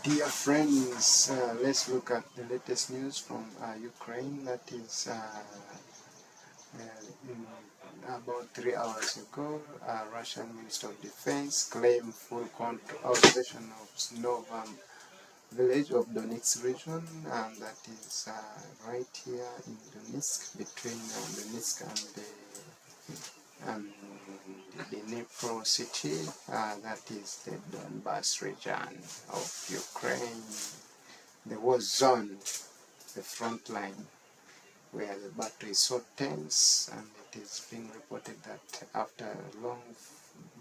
Dear friends, let's look at the latest news from Ukraine. That is, in about 3 hours ago, Russian Minister of Defense claimed full occupation of Snova village of Donetsk region, and that is right here in Donetsk, between Donetsk and the Dnipro city, that is the Donbas region of Ukraine, the war zone, the front line, where the battle is so tense, and it is being reported that after a long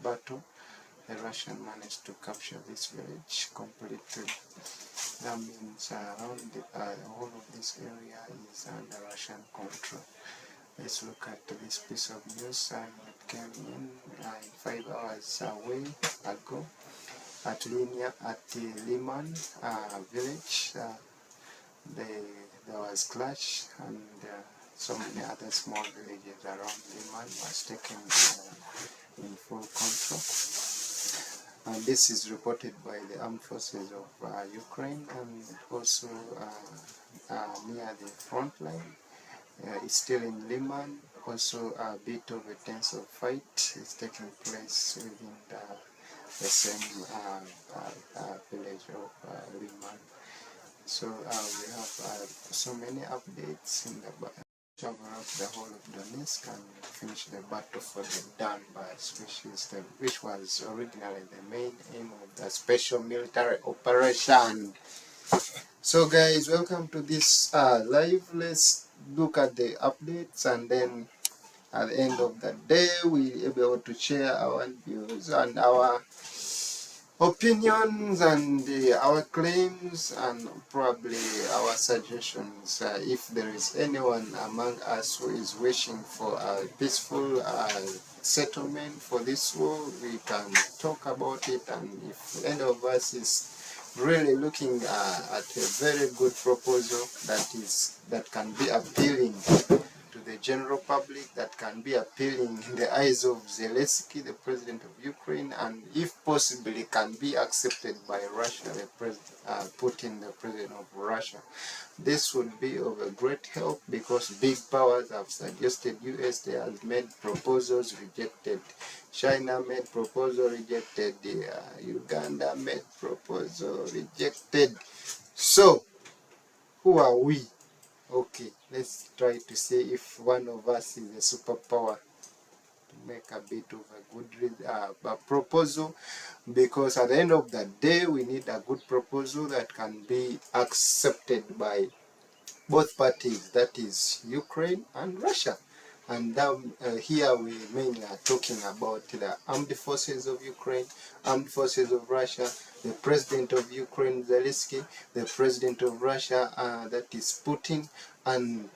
battle, the Russians managed to capture this village completely. That means around the whole of this area is under Russian control. Let's look at this piece of news. It came in 5 hours away ago at the Liman village. There was clash, and so many other small villages around Liman was taken in full control. And this is reported by the armed forces of Ukraine, and also near the front line. It's still in Liman. Also a bit of a tense fight is taking place within the same village of Liman. So we have so many updates in the cover up the whole of Donetsk and finish the battle for the Donbas, which was originally the main aim of the special military operation. So guys, welcome to this live. Let's look at the updates, and then at the end of the day we'll be able to share our views and our opinions and our claims and probably our suggestions. If there is anyone among us who is wishing for a peaceful settlement for this war, we can talk about it. And if any of us is really looking at a very good proposal that can be appealing to the general public, that can be appealing in the eyes of Zelensky, the president of Ukraine, and if possibly can be accepted by Russia, Putin, the president of Russia. This would be of a great help, because big powers have suggested. USA has made proposals, rejected. China made proposal, rejected. Uganda made proposal, rejected. So, who are we? Okay, let's try to see if one of us is a superpower to make a bit of a good proposal, because at the end of the day we need a good proposal that can be accepted by both parties, that is Ukraine and Russia. And here we mainly are talking about the armed forces of Ukraine, armed forces of Russia, the president of Ukraine, Zelensky, the president of Russia, that is Putin, and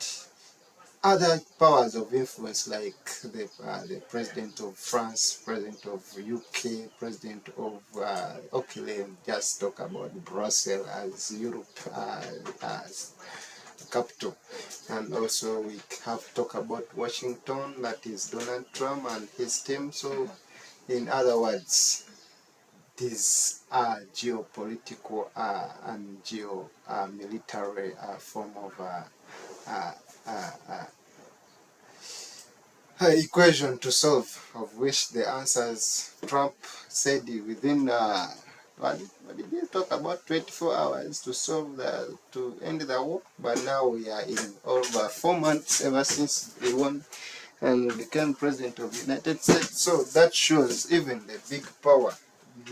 other powers of influence like the president of France, president of UK, president of, okay, let's just talk about Brussels as Europe as capital. And also we have to talk about Washington, that is Donald Trump and his team. So in other words, these are geopolitical and military form of equation to solve, of which the answers Trump said within what did he talk about 24 hours to solve to end the war. But now we are in over 4 months ever since he won and became president of the United States. So that shows even the big power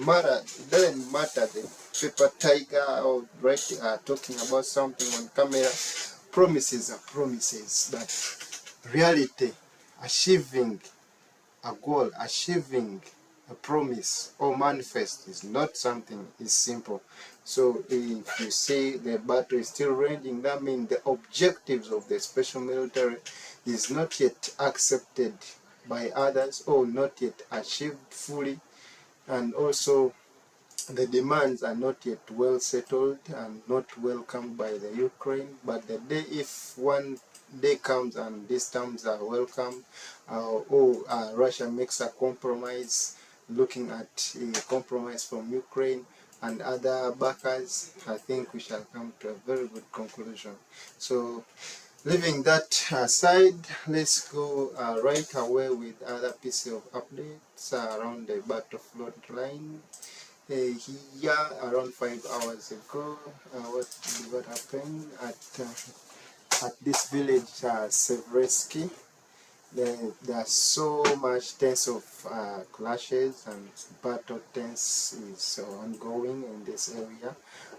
matter. It doesn't matter the paper tiger or talking about something on camera. Promises are promises, but reality, achieving a goal, achieving a promise or manifest is not something is simple. So if you say the battle is still raging, that means the objectives of the special military is not yet accepted by others or not yet achieved fully, and also the demands are not yet well settled and not welcomed by the Ukraine. But the day, if one day comes and these terms are welcome, or Russia makes a compromise, looking at a compromise from Ukraine, and other backers, I think we shall come to a very good conclusion. So leaving that aside, let's go right away with other piece of updates around the battlefront line. Here, around 5 hours ago, what happened at this village, Seversky? There are so much tens of clashes, and battle tense is ongoing in this area,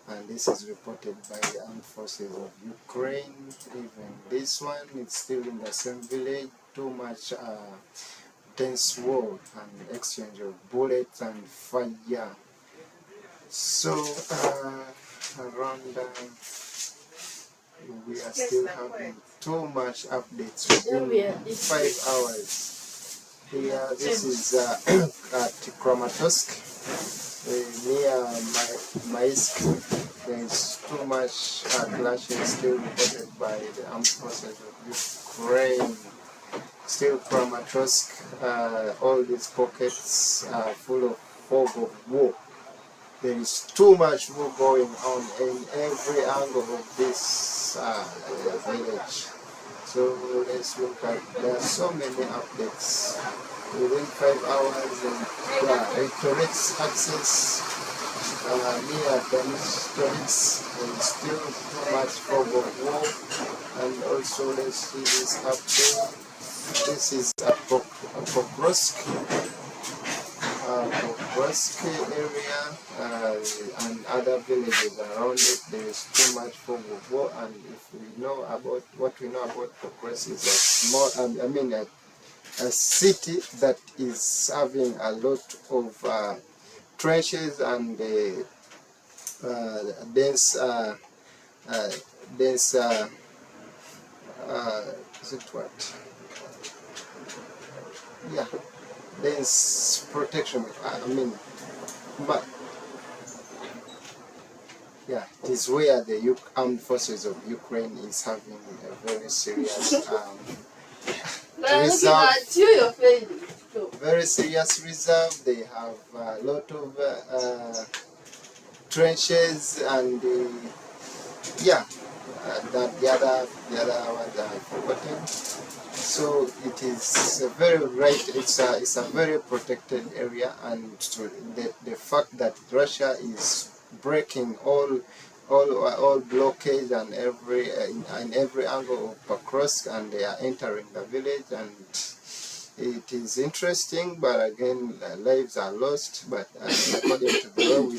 and this is reported by the armed forces of Ukraine. Even this one, it's still in the same village. Too much tense war and exchange of bullets and fire. So around we are still having too much updates within 5 hours. Here, this is at Kramatorsk, near Maisk. There is too much clashes still reported by the armed forces of Ukraine. Still Kramatorsk, all these pockets are full of fog of war. There is too much war going on in every angle of this village. So let's look at, there are so many updates within 5 hours, and electronics access near Donetsk, there is still too much fog of war. And also let's see this update. This is at Pokrovsk area and other villages around it. There is too much fog of war, and if we know about what we know about Pokrovsk, is a small, a city that is having a lot of trenches and dense is it what? Yeah, dense protection. But yeah, it is where the armed forces of Ukraine is having a very serious reserve. Very serious reserve. They have a lot of trenches, and yeah, that the other ones are forgotten. So it is a very it's a very protected area, and the fact that Russia is breaking all blockades and in every angle of Pokrovsk, and they are entering the village, and it is interesting, but again, lives are lost. But according to the way we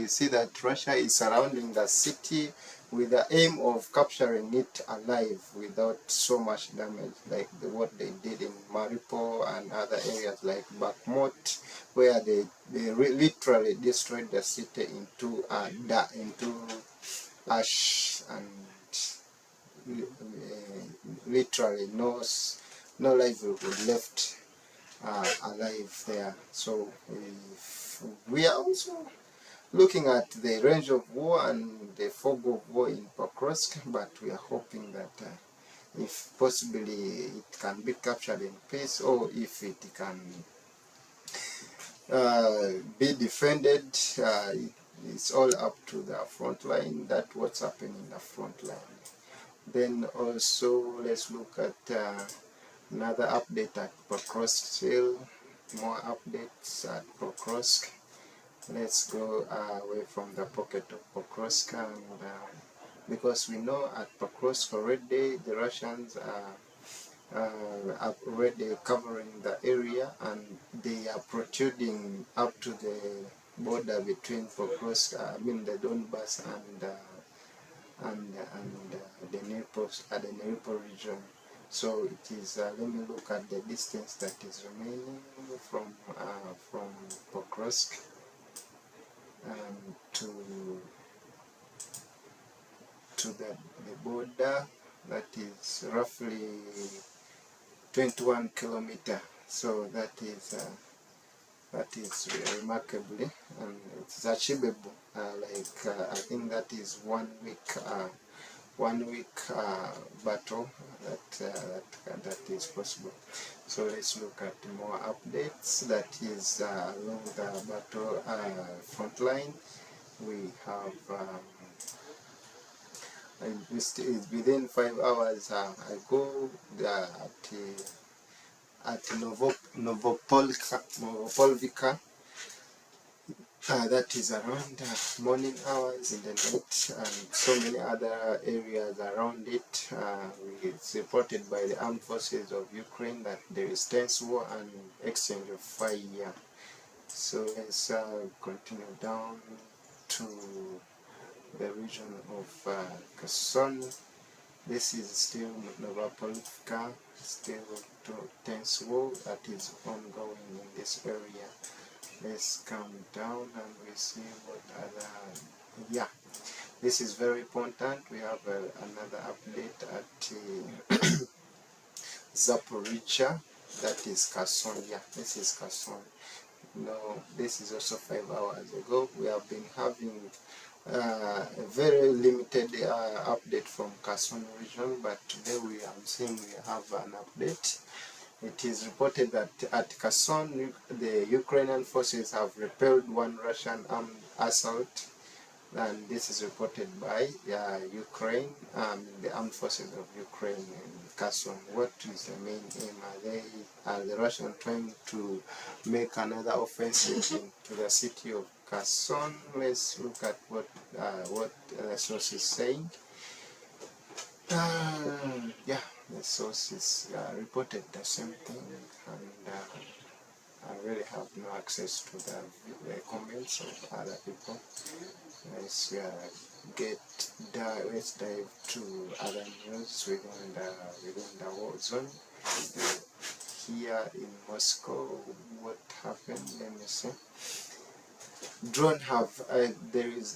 see that Russia is surrounding the city with the aim of capturing it alive without so much damage, like what they did in Mariupol and other areas like Bakhmut, where they literally destroyed the city into ash, and literally no livelihood left alive there. So we are also looking at the range of war and the fog of war in Pokrovsk, but we are hoping that if possibly it can be captured in peace, or if it can be defended. It's all up to the front line, that what's happening in the front line. Then also let's look at another update at Pokrovsk still. More updates at Pokrovsk. Let's go away from the pocket of Pokrovsk, and because we know at Pokrovsk already the Russians are already covering the area, and they are protruding up to the border between Pokrovsk, the Donbass and the Dnipro region. So it is. Let me look at the distance that is remaining from Pokrovsk to the border. That is roughly 21 kilometers. So that is remarkably, and it's achievable. I think that is 1 week 1 week battle that is possible. So let's look at more updates that is along the battle front line. We have it's within 5 hours ago at Novopolvika. That is around morning hours in the night, and so many other areas around it. It's reported by the armed forces of Ukraine that there is tense war and exchange of fire. So let's continue down to the region of Kherson. This is still Novopolvika, still tense war that is ongoing in this area. Let's come down and we see what other, this is very important. We have another update at Zaporizhzhia, that is Kherson. This is Kherson. No, this is also 5 hours ago. We have been having a very limited update from Kherson region, but today we are seeing we have an update. It is reported that at Kherson, the Ukrainian forces have repelled one Russian armed assault, and this is reported by Ukraine, the armed forces of Ukraine in Kherson. What is the main aim? Are the Russians trying to make another offensive into the city of Kherson? Let's look at what the source is saying. The sources reported the same thing, and I really have no access to the comments of other people. Let's dive to other news within the war zone. Here in Moscow, what happened? Let me see.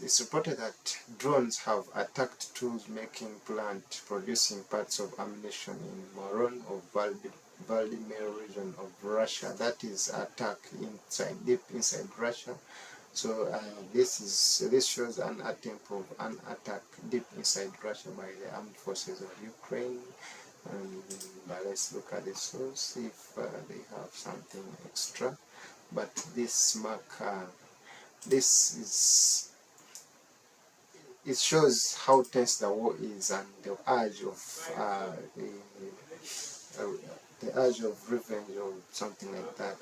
It's reported that drones have attacked tools making plant producing parts of ammunition in Moron of Vladimir region of Russia. That is attack deep inside Russia. So this shows an attempt of an attack deep inside Russia by the armed forces of Ukraine. But let's look at the source if they have something extra. But it shows how tense the war is and the urge of revenge or something like that.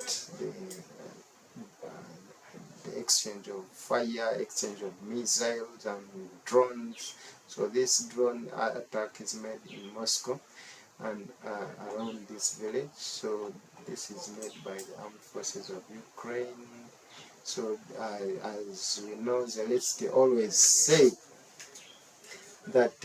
The exchange of fire, exchange of missiles and drones. So this drone attack is made in Moscow and around this village. So this is made by the armed forces of Ukraine. So as we know, Zelensky always say that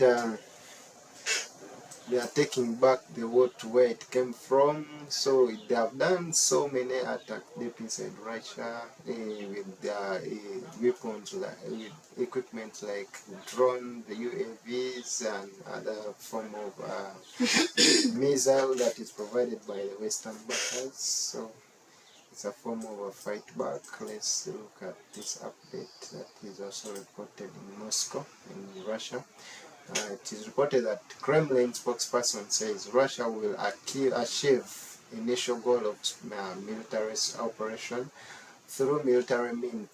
they are taking back the war to where it came from. So they have done so many attacks deep inside Russia with their weapons, with equipment like drones, the UAVs, and other form of missile that is provided by the Western backers. So it's a form of a fight back. Let's look at this update that is also reported in Moscow, in Russia. It is reported that Kremlin spokesperson says Russia will achieve initial goal of military operation through military means,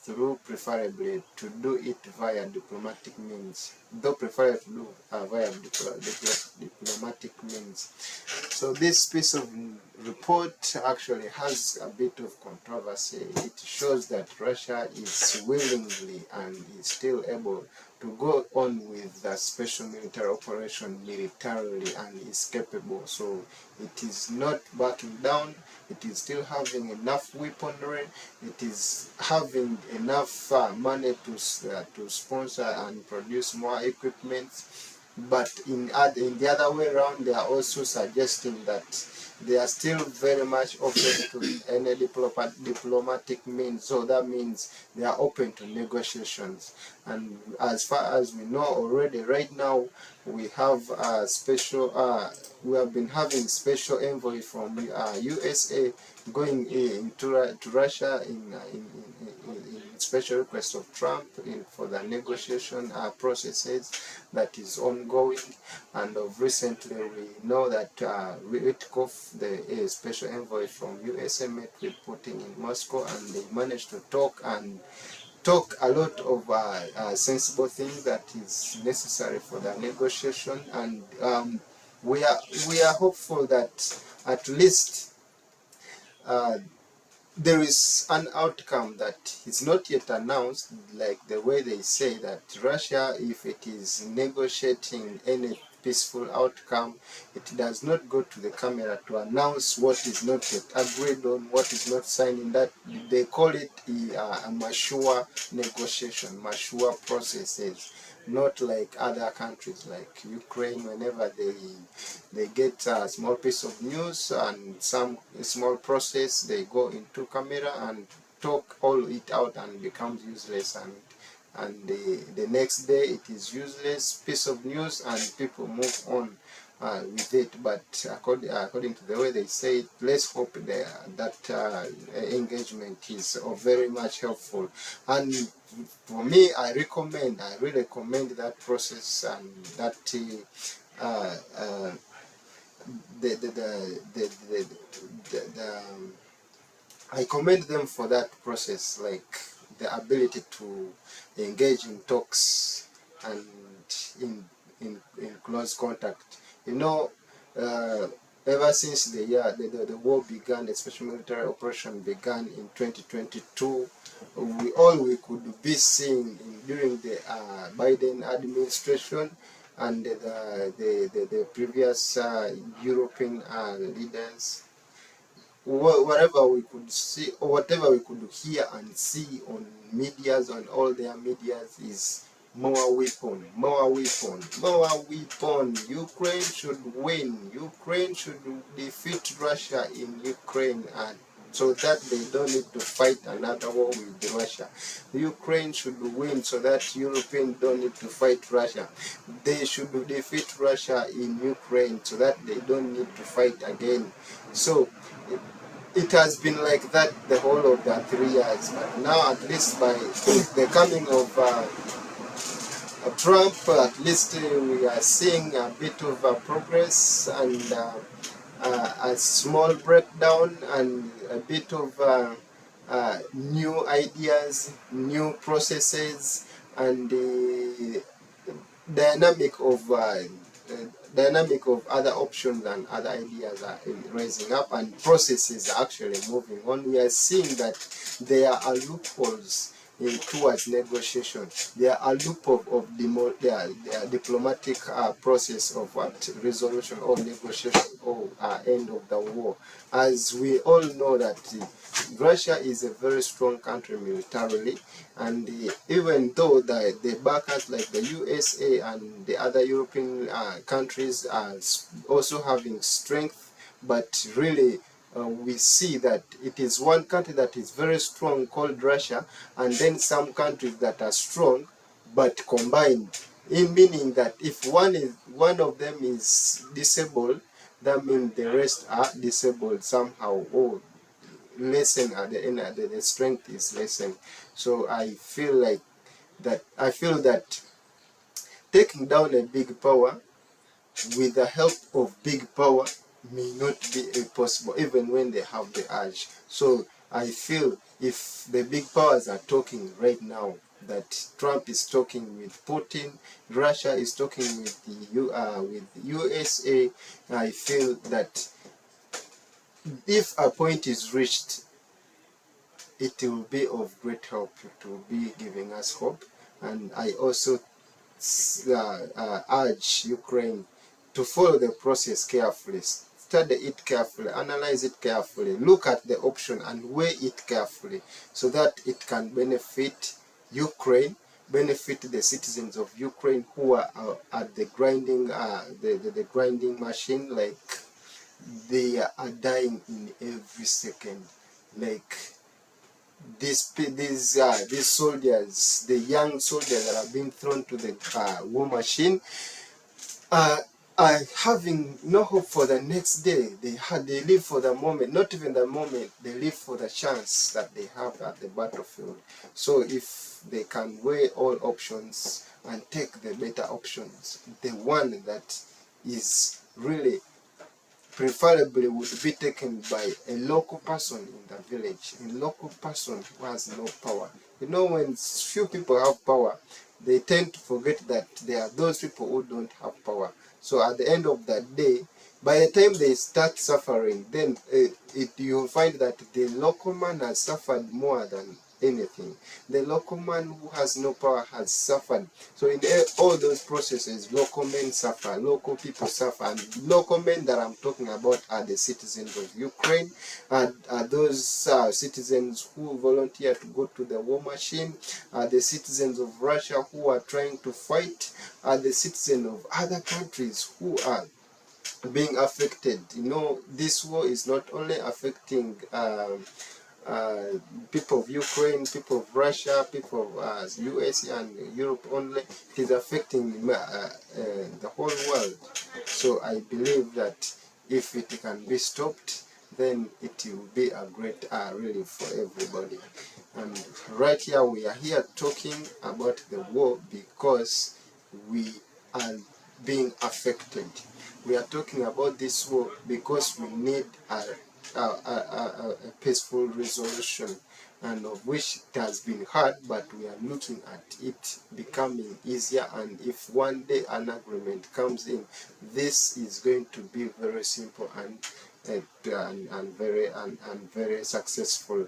preferably to do it via diplomatic means, though prefer to do via diplomatic means. So this piece of report actually has a bit of controversy. It shows that Russia is willingly and is still able to go on with the special military operation militarily and is capable. So it is not backing down. It is still having enough weaponry. It is having enough money to sponsor and produce more equipment. But in the other way around, they are also suggesting that they are still very much open to any diplomatic means. So that means they are open to negotiations. And as far as we know already, right now we have a we have been having special envoy from USA going to Russia in special request of Trump for the negotiation processes that is ongoing. And of recently, we know that Witkoff, the special envoy from USA, met with Putin in Moscow, and they managed to talk a lot of sensible things that is necessary for the negotiation. And we are hopeful that at least there is an outcome that is not yet announced, like the way they say that Russia, if it is negotiating any peaceful outcome, it does not go to the camera to announce what is not yet agreed on, what is not signed in that. They call it a mature negotiation, mature processes, not like other countries like Ukraine. Whenever they get a small piece of news and some small process, they go into camera and talk all it out and becomes useless, and the next day it is useless piece of news and people move on with it. But according to the way they say it, let's hope that engagement is very much helpful. And for me, I really recommend that process, and that I commend them for that process, like the ability to engage in talks and in close contact. You know, ever since the war began, the special military operation began in 2022, all we could be seeing during the Biden administration and the previous European leaders, whatever we could see or whatever we could hear and see on medias, on all their medias, is more weapon, more weapon, more weapon. Ukraine should win. Ukraine should defeat Russia in Ukraine, and so that they don't need to fight another war with Russia. Ukraine should win so that Europeans don't need to fight Russia. They should defeat Russia in Ukraine so that they don't need to fight again. So it has been like that the whole of the 3 years, but now at least by the coming of Trump, at least we are seeing a bit of progress and a small breakdown and a bit of new ideas, new processes, and the dynamic of other options and other ideas are rising up, and processes are actually moving on. We are seeing that there are loopholes towards negotiation. There are loopholes of the diplomatic process of resolution or negotiation or end of the war. As we all know that Russia is a very strong country militarily, and even though the backers like the USA and the other European countries are also having strength, but really we see that it is one country that is very strong called Russia, and then some countries that are strong but combined, in meaning that if one of them is disabled, that means the rest are disabled somehow, or lessen at the end, the strength is lessened. So I feel that taking down a big power with the help of big power may not be possible, even when they have the urge. So I feel if the big powers are talking right now, that Trump is talking with Putin, Russia is talking with with USA, I feel that if a point is reached, it will be of great help. It will be giving us hope. And I also urge Ukraine to follow the process carefully, study it carefully, analyze it carefully, look at the option and weigh it carefully, so that it can benefit Ukraine, benefit the citizens of Ukraine who are at the grinding, the grinding machine. Like, they are dying in every second. Like, these soldiers, the young soldiers that are being thrown to the war machine, having no hope for the next day. They live for the moment, not even the moment, they live for the chance that they have at the battlefield. So if they can weigh all options and take the better options, the one that is really preferably would be taken by a local person in the village, a local person who has no power. You know, when few people have power, they tend to forget that there are those people who don't have power. So at the end of that day, by the time they start suffering, then you'll find that the local man has suffered more than anything. The local man who has no power has suffered. So in all those processes, local men suffer, local people suffer, and local men that I'm talking about are the citizens of Ukraine, and are those citizens who volunteer to go to the war machine, are the citizens of Russia who are trying to fight, are the citizens of other countries who are being affected. You know, this war is not only affecting people of Ukraine, people of Russia, people of US and Europe only. It is affecting the whole world. So I believe that if it can be stopped, then it will be a great relief for everybody. And right here, we are here talking about the war because we are being affected. We are talking about this war because we need a peaceful resolution, and of which it has been hard, but we are looking at it becoming easier. And if one day an agreement comes in, this is going to be very simple and very successful.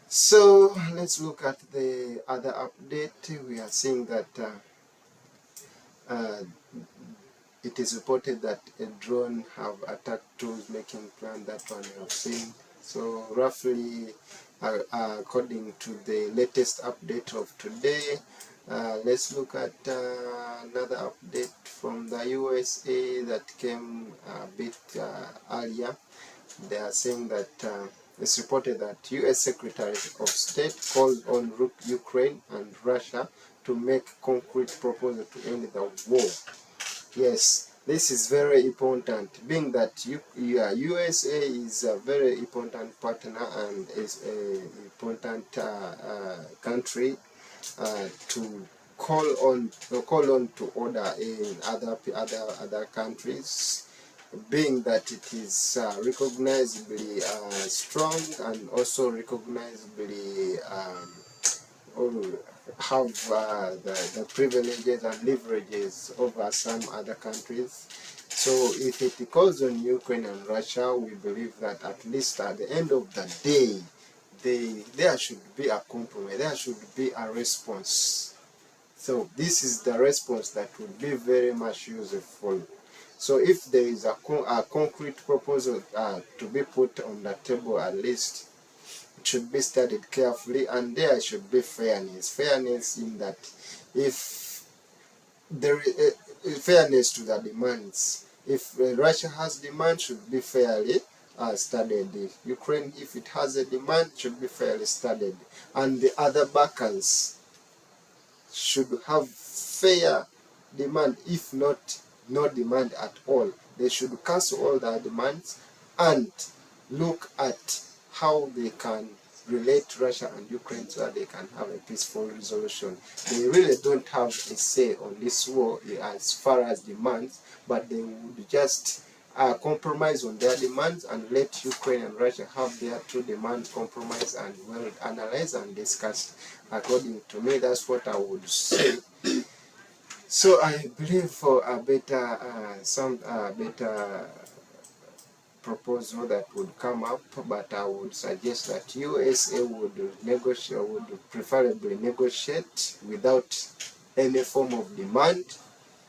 So let's look at the other update. We are seeing that it is reported that a drone have attacked tools making plant. That one I have seen. So roughly, according to the latest update of today, let's look at another update from the USA that came a bit earlier. They are saying that it's reported that US Secretary of State called on Ukraine and Russia to make concrete proposal to end the war. Yes, this is very important, being that USA is a very important partner and is an important country to call on to order in other countries, being that it is recognizably strong and also recognizably have the privileges and leverages over some other countries. So if it calls on Ukraine and Russia, we believe that at least at the end of the day, there should be a compromise, there should be a response. So this is the response that would be very much useful. So if there is a concrete proposal to be put on the table, at least it should be studied carefully, and there should be fairness in that if there is fairness to the demands. If Russia has demand, should be fairly studied. Ukraine, if it has a demand, should be fairly studied, and the other backers should have fair demand. If not, no demand at all. They should cancel all their demands and look at how they can relate Russia and Ukraine so that they can have a peaceful resolution. They really don't have a say on this war as far as demands, but they would just compromise on their demands and let Ukraine and Russia have their two demands compromise and well analyzed and discussed. According to me, that's what I would say. So I believe for a better better proposal that would come up, but I would suggest that USA would preferably negotiate without any form of demand,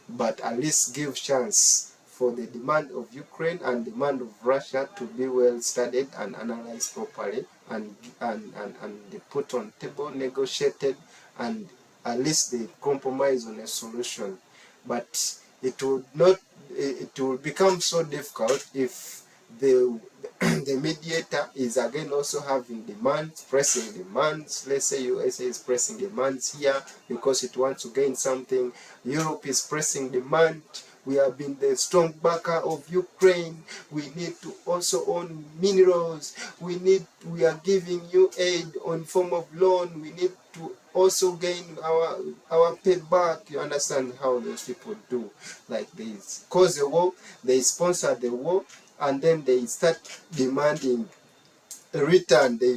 but at least give chance for the demand of Ukraine and demand of Russia to be well studied and analyzed properly and put on table, negotiated, and at least they compromise on a solution. But it will become so difficult if the the mediator is again also having demands, pressing demands. Let's say USA is pressing demands here because it wants to gain something. Europe is pressing demand We have been the strong backer of Ukraine. We need to also own minerals. We are giving you aid on form of loan. We need to also gain our payback. You understand how those people do? Like they cause a war, they sponsor the war, and then they start demanding a return. They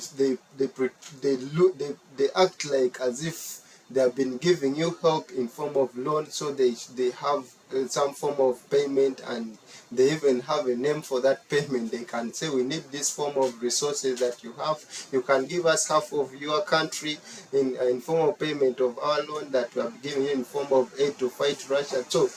act like as if they have been giving you help in form of loan, so they have some form of payment, and they even have a name for that payment. They can say, we need this form of resources that you have. You can give us half of your country in form of payment of our loan that we have given you in form of aid to fight Russia. So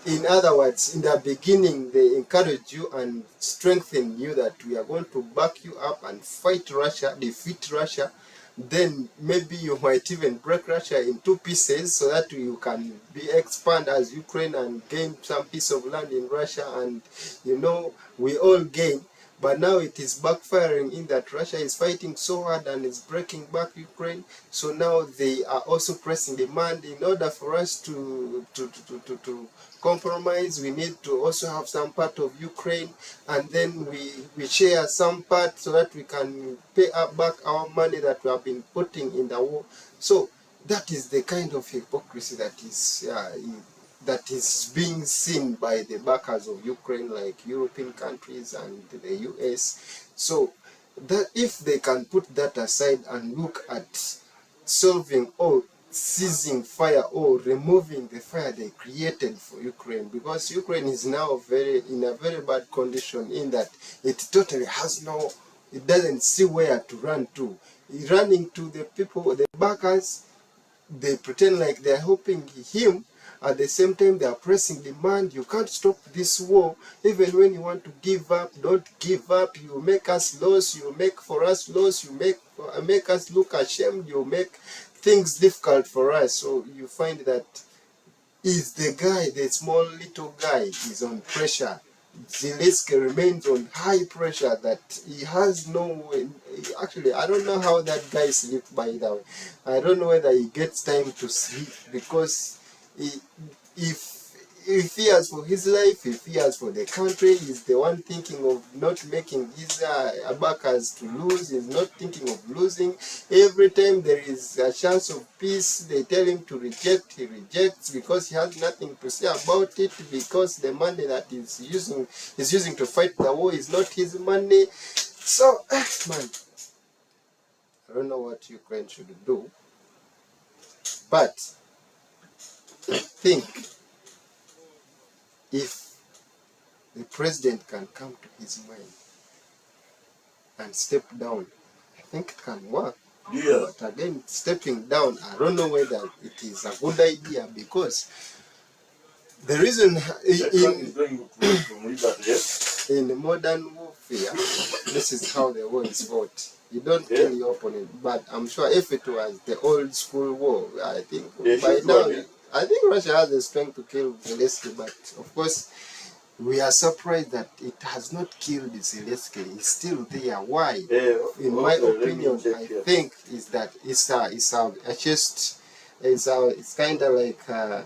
in other words, in the beginning, they encourage you and strengthen you that we are going to back you up and fight Russia, defeat Russia. Then maybe you might even break Russia in two pieces so that you can expand as Ukraine and gain some piece of land in Russia, and we all gain. But now it is backfiring in that Russia is fighting so hard and is breaking back Ukraine. So now they are also pressing demand in order for us to compromise. We need to also have some part of Ukraine, and then we share some part so that we can pay back our money that we have been putting in the war. So that is the kind of hypocrisy that is being seen by the backers of Ukraine, like European countries and the US. So that if they can put that aside and look at solving or ceasing fire or removing the fire they created for Ukraine, because Ukraine is now in a very bad condition in that it totally it doesn't see where to run to. Running to the people, the backers, they pretend like they're helping him. At the same time, they are pressing demand. You can't stop this war. Even when you want to give up, don't give up. You make us lose. You make for us lose. You make us look ashamed. You make things difficult for us. So you find that is the small little guy is on pressure. Zelensky remains on high pressure that he has no way. Actually, I don't know how that guy sleeps, by the way. I don't know whether he gets time to sleep, because if he fears for his life, if he fears for the country, he's the one thinking of not making his backers to lose. He's not thinking of losing. Every time there is a chance of peace, they tell him to reject. He rejects because he has nothing to say about it, because the money that he's using to fight the war is not his money. So, man, I don't know what Ukraine should do, but I think if the president can come to his mind and step down, I think it can work. Yeah. But again, stepping down, I don't know whether it is a good idea, because the reason in modern warfare, this is how the war is fought. You don't kill your opponent, but I'm sure if it was the old school war, I think by now, I think Russia has the strength to kill Zelensky, but of course, we are surprised that it has not killed Zelensky. It's still there. Why? In my opinion, I think is that it's kind of like a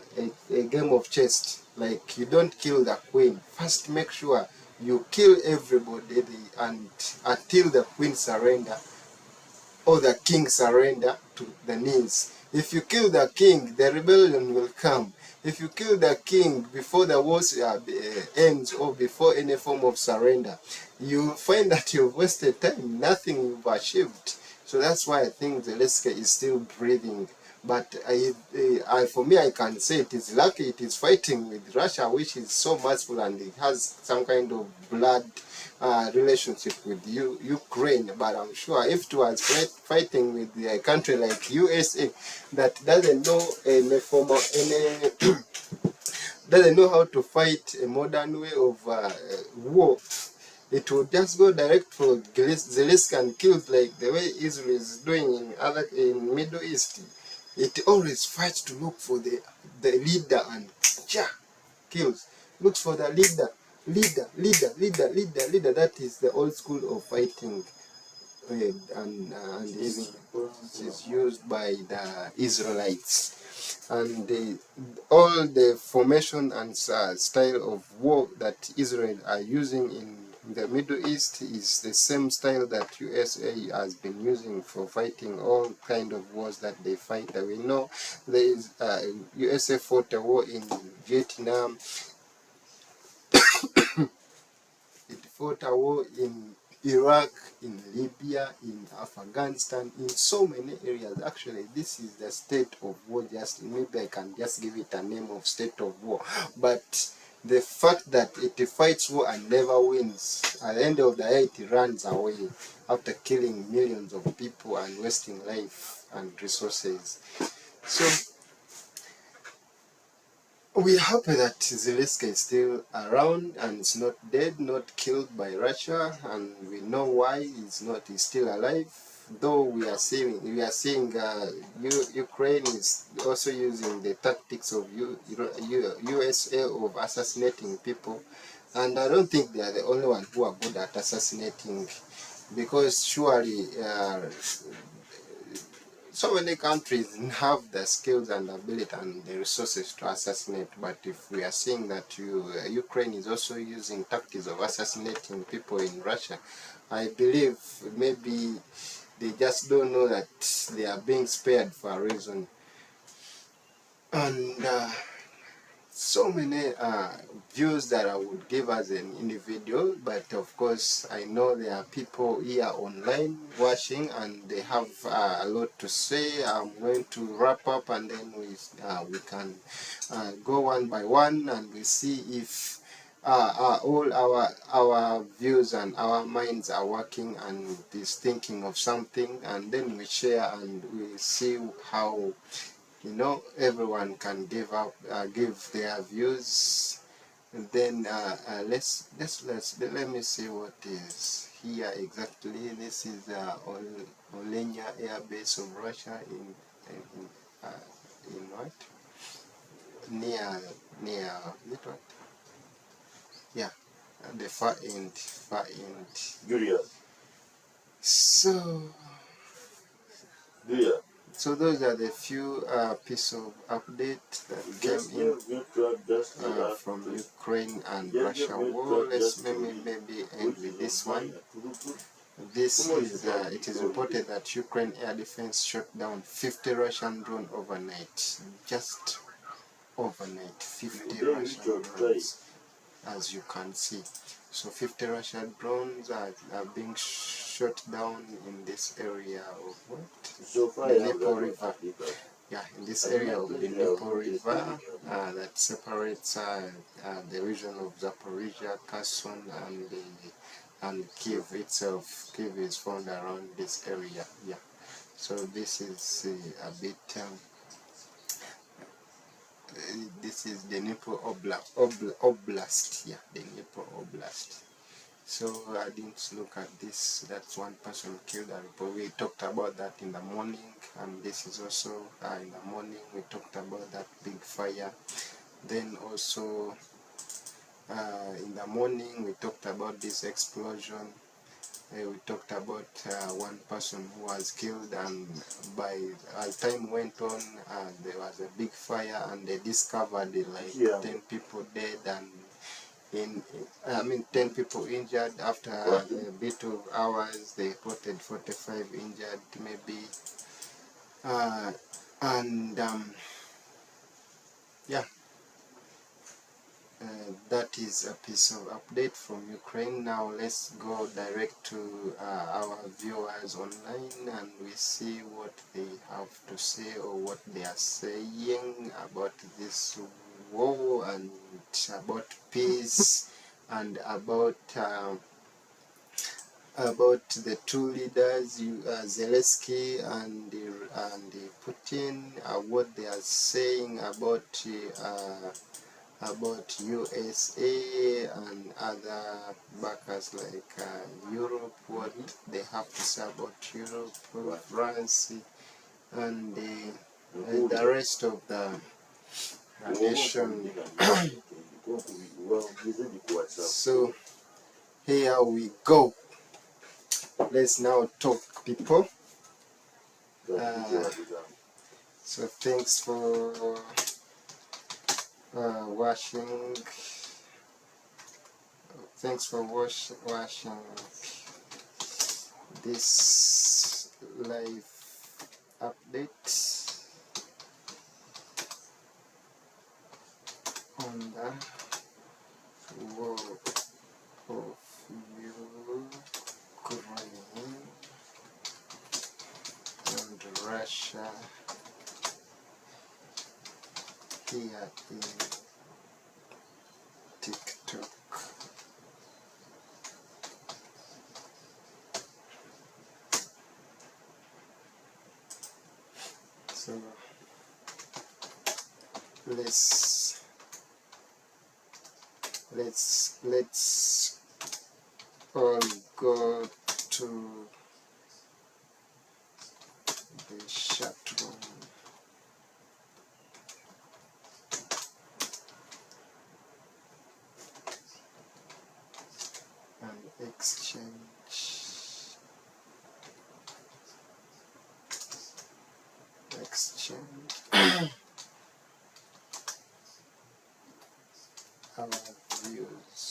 game of chess. Like, you don't kill the queen. First, make sure you kill everybody until the queen surrender or the king surrender to the knees. If you kill the king, the rebellion will come. If you kill the king before the war ends or before any form of surrender, you find that you've wasted time, nothing you've achieved. So that's why I think Zelensky is still breathing. But for me, I can say it is lucky it is fighting with Russia, which is so merciful, and it has some kind of blood relationship with Ukraine. But I'm sure if it was fighting with a country like USA that doesn't know doesn't know how to fight a modern way of war, it would just go direct for Zelensky and kills, like the way Israel is doing in Middle East. It always fights to look for the leader and kills. Looks for the leader. That is the old school of fighting, and is used by the Israelites. and all the formation and style of war that Israel are using in the Middle East is the same style that USA has been using for fighting all kind of wars that they fight. We know there is USA fought a war in Vietnam. It fought a war in Iraq, in Libya, in Afghanistan, in so many areas. Actually, this is the state of war. Just maybe I can just give it a name of state of war. But the fact that it fights war and never wins, at the end of the day, it runs away after killing millions of people and wasting life and resources. So we hope that Zelensky is still around and is not dead, not killed by Russia, and we know why he's still alive. Though we are seeing Ukraine is also using the tactics of USA of assassinating people, and I don't think they are the only ones who are good at assassinating, because surely so many countries have the skills and ability and the resources to assassinate, but if we are seeing that Ukraine is also using tactics of assassinating people in Russia, I believe maybe they just don't know that they are being spared for a reason. And so many views that I would give as an individual, but of course I know there are people here online watching and they have a lot to say. I'm going to wrap up and then we can go one by one and we see if all our views and our minds are working and is thinking of something, and then we share and we see how everyone can give their views. And then let me see what is here exactly. This is Olenya Air Base of Russia in what near is it what? Yeah, the far end. Julius. So Julius. So those are the few piece of update that came in from Ukraine and Russia war. Let's maybe end with this one. This is it is reported that Ukraine air defense shot down 50 Russian drones overnight. Just overnight, 50 Russian drones, as you can see. So 50 Russian drones are being shot down in this area of what? The Dnieper River. Yeah, in this area of the Dnieper River that separates the region of Zaporizhia, Kherson, and Kiev itself. Kiev is found around this area. Yeah. So this is a bit. This is the Dnieper Oblast. Yeah, the Dnieper Oblast. So I didn't look at this. That's one person killed. But we talked about that in the morning, and this is also in the morning. We talked about that big fire. Then also in the morning we talked about this explosion. We talked about one person who was killed, and as time went on, there was a big fire, and they discovered 10 people dead and 10 people injured. After a bit of hours, they reported 45 injured, maybe. Yeah. That is a piece of update from Ukraine. Now let's go direct to our viewers online and we see what they have to say or what they are saying about this war and about peace and about the two leaders, Zelensky and Putin, what they are saying about USA and other backers like Europe, what they have to say about Europe, France, and the rest of the nation. So here we go. Let's now talk, people. So thanks for watching. Thanks for watching this live update on the war of Ukraine and Russia here in TikTok. So let's all go to the chat room and exchange our views and opinions.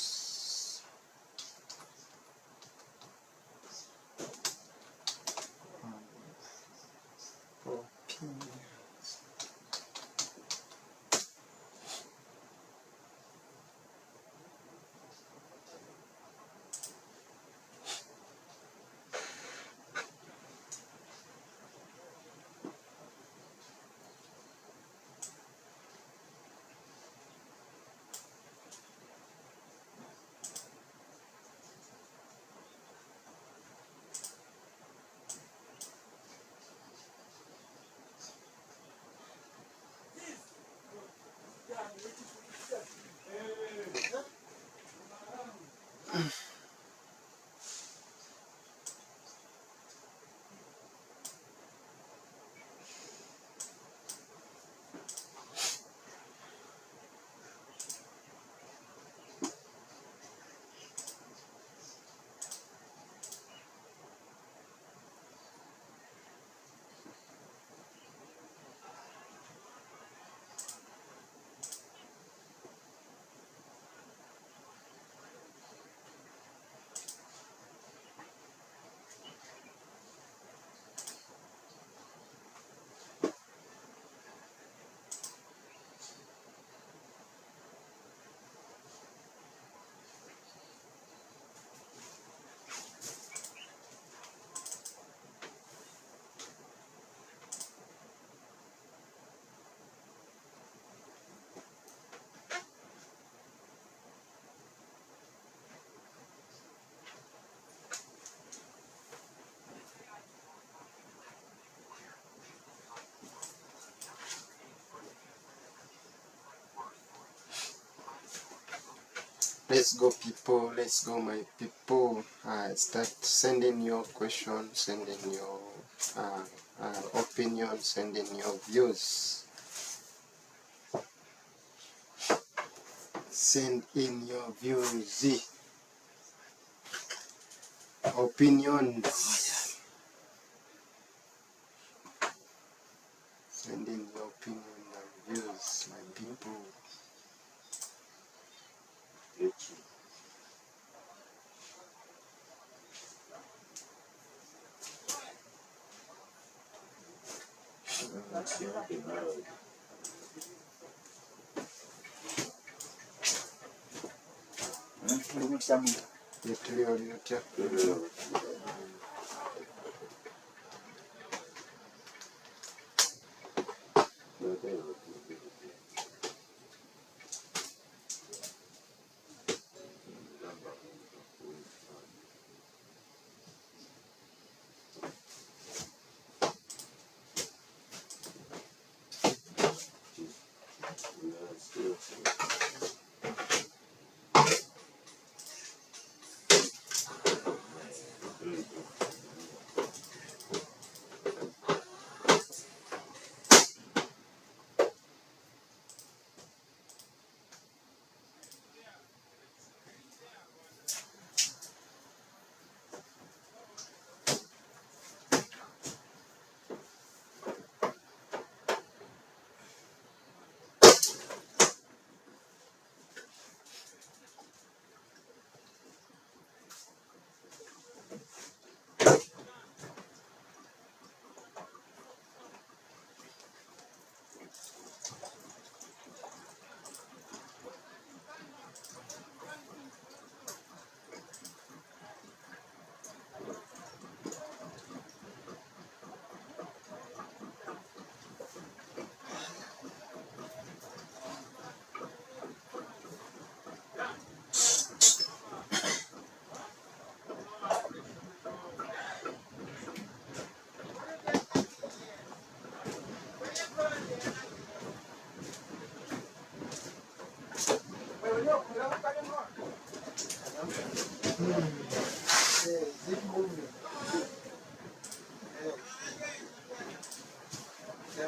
Let's go, people. Let's go, my people. Start sending your questions, sending your opinions, sending your views. Send in your views, opinions. Send in your opinion and views, my people.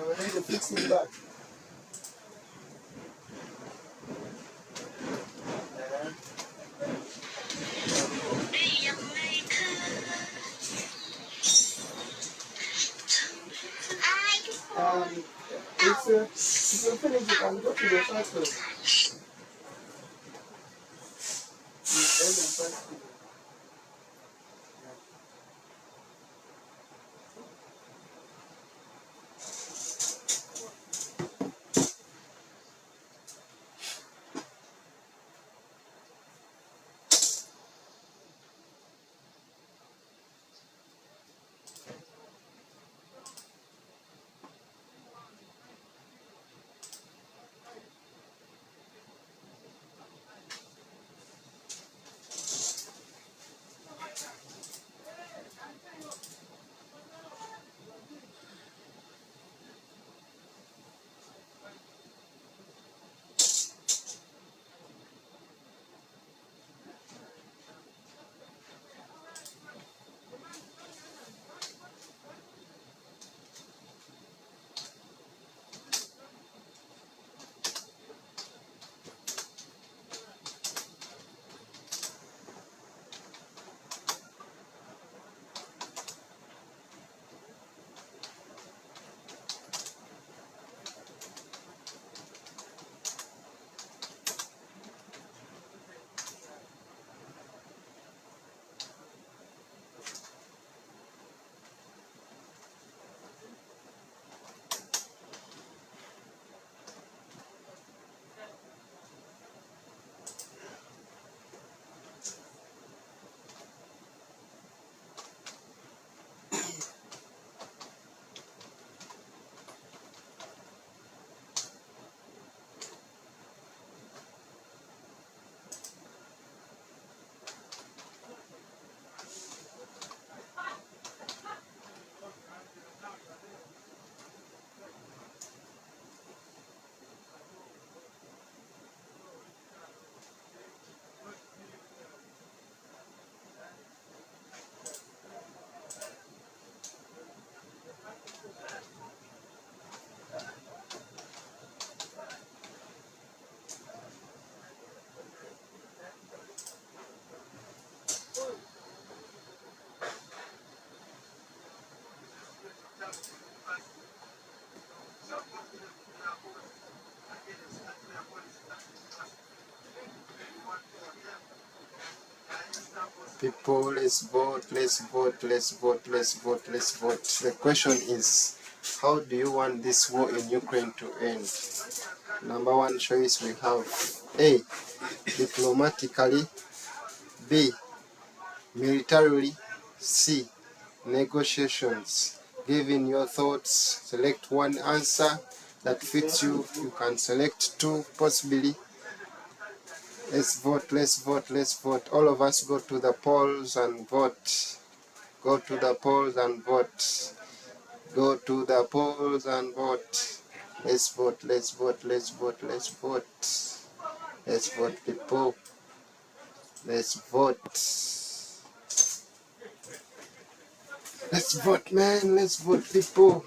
we need to fix it back. If you finish, you can go to the factory. People, let's vote, let's vote, let's vote, let's vote, let's vote. The question is, how do you want this war in Ukraine to end? Number one choice we have A, diplomatically, B, militarily, C, negotiations. Give in your thoughts, select one answer that fits you. You can select two, possibly. Let's vote, let's vote, let's vote. All of us go to the polls and vote. Go to the polls and vote. Go to the polls and vote. Let's vote, let's vote, let's vote, let's vote. Let's vote, people. Let's vote. Let's vote, man. Let's vote, people.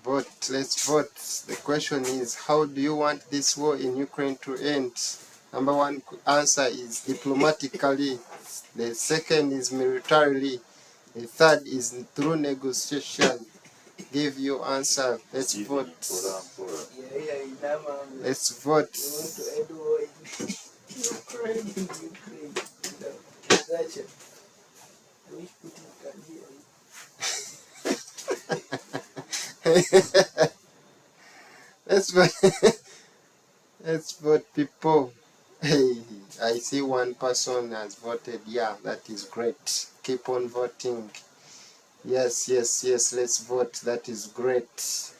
Vote. Let's vote. The question is, how do you want this war in Ukraine to end? Number one answer is diplomatically. The second is militarily. The third is through negotiation. Give your answer. Let's vote. Let's vote. Let's vote. Let's vote, people. Hey, I see one person has voted. Yeah, that is great. Keep on voting. Yes, yes, yes. Let's vote. That is great.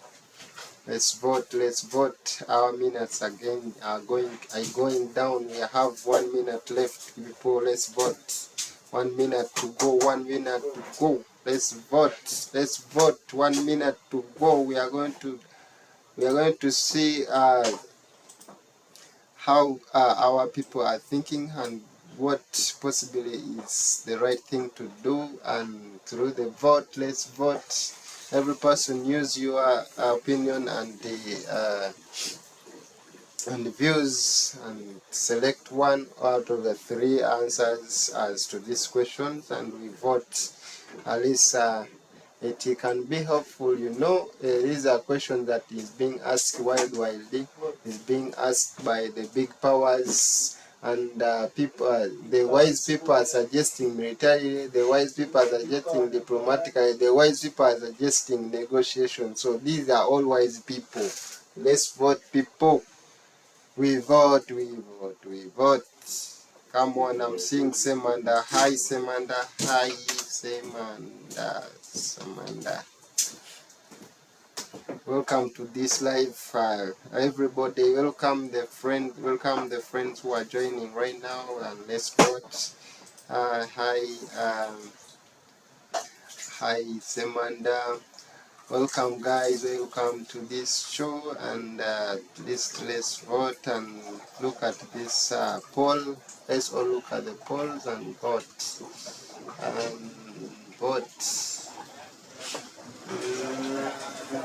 Let's vote. Let's vote. Our minutes again are going down. We have 1 minute left, people. Let's vote. 1 minute to go. 1 minute to go. Let's vote. Let's vote. 1 minute to go. We are going to see how our people are thinking and what possibly is the right thing to do, and through the vote, let's vote. Every person use your opinion and the views and select one out of the three answers as to these questions, and we vote. At least it can be helpful. These are questions that is being asked widely, is being asked by the big powers, and people, the wise people are suggesting militarily, the wise people are suggesting diplomatically, the wise people are suggesting negotiation. So these are all wise people. Let's vote, people. We vote, we vote, we vote. Come on, I'm seeing Semanda. Hi, Semanda. Hi, Semanda. Semanda. Welcome to this live. Everybody, welcome the friends who are joining right now, and let's vote. Hi, hi, Semanda. Welcome, guys. Welcome to this show, and let's vote and look at this poll. Let's all look at the polls and vote. Vote.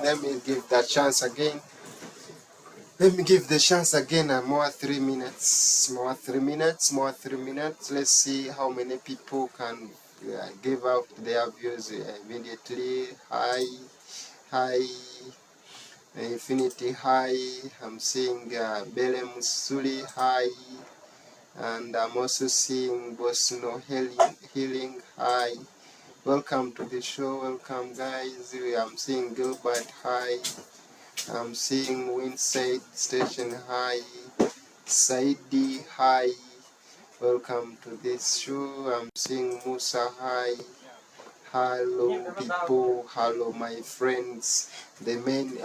Let me give that chance again. Let me give the chance again. More 3 minutes. More 3 minutes. More 3 minutes. Let's see how many people can give out their views immediately. Hi. Hi, Infinity, hi. I'm seeing Bele Musuli, hi. And I'm also seeing Bosno Healing, hi. Welcome to the show, welcome, guys. I'm seeing Gilbert, hi. I'm seeing Winside Station, hi. Saidi, hi. Welcome to this show. I'm seeing Musa, hi. Hello people, hello my friends. The main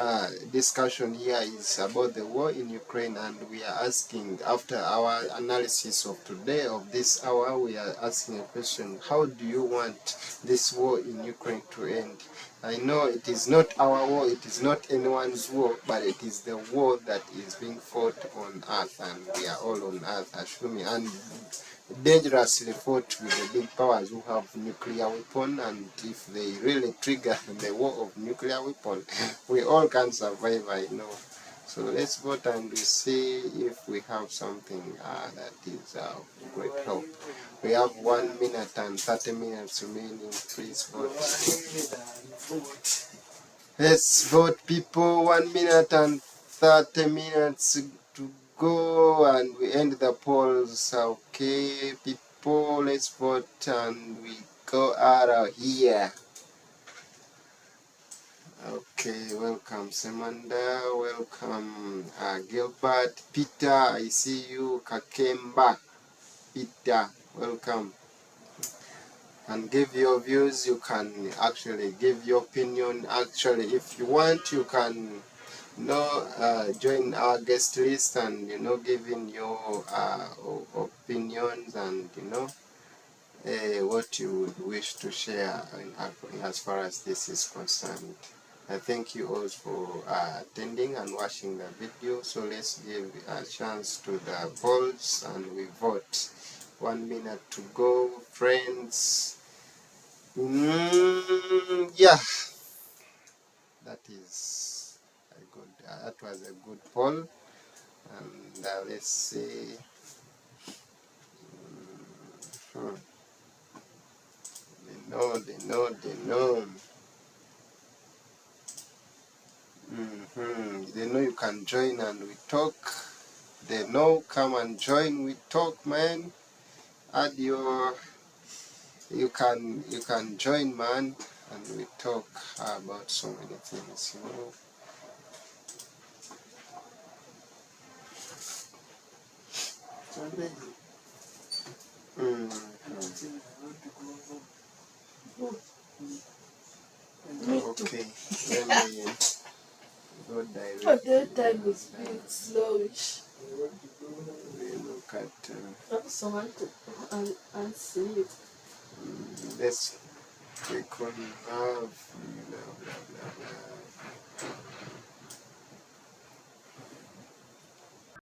discussion here is about the war in Ukraine, and we are asking, after our analysis of today, of this hour, we are asking a question: how do you want this war in Ukraine to end? I know it is not our war, it is not anyone's war, but it is the war that is being fought on earth, and we are all on earth, assuming, and dangerously fought with the big powers who have nuclear weapon, and if they really trigger the war of nuclear weapon, we all can survive, I know. So let's vote and we see if we have something that is great help. We have 1 minute and 30 minutes remaining. Please vote. Let's vote, people. 1 minute and 30 minutes to go, and we end the polls. Okay, people, let's vote and we go out of here. Okay, welcome Samanda, welcome Gilbert, Peter, I see you, Kakemba, Peter, welcome. And give your views. You can actually give your opinion. Actually, if you want, you can join our guest list and giving your opinions and what you would wish to share as far as this is concerned. I thank you all for attending and watching the video. So let's give a chance to the polls and we vote. 1 minute to go, friends. Yeah, that is a good. That was a good poll, and let's see. They know. They know you can join and we talk. They know, come and join, we talk, man. Add your. You can join, man, and we talk about so many things, Okay, let me go direct. But that time is being slowish. We look at. Someone to unsee it. Let's click on have.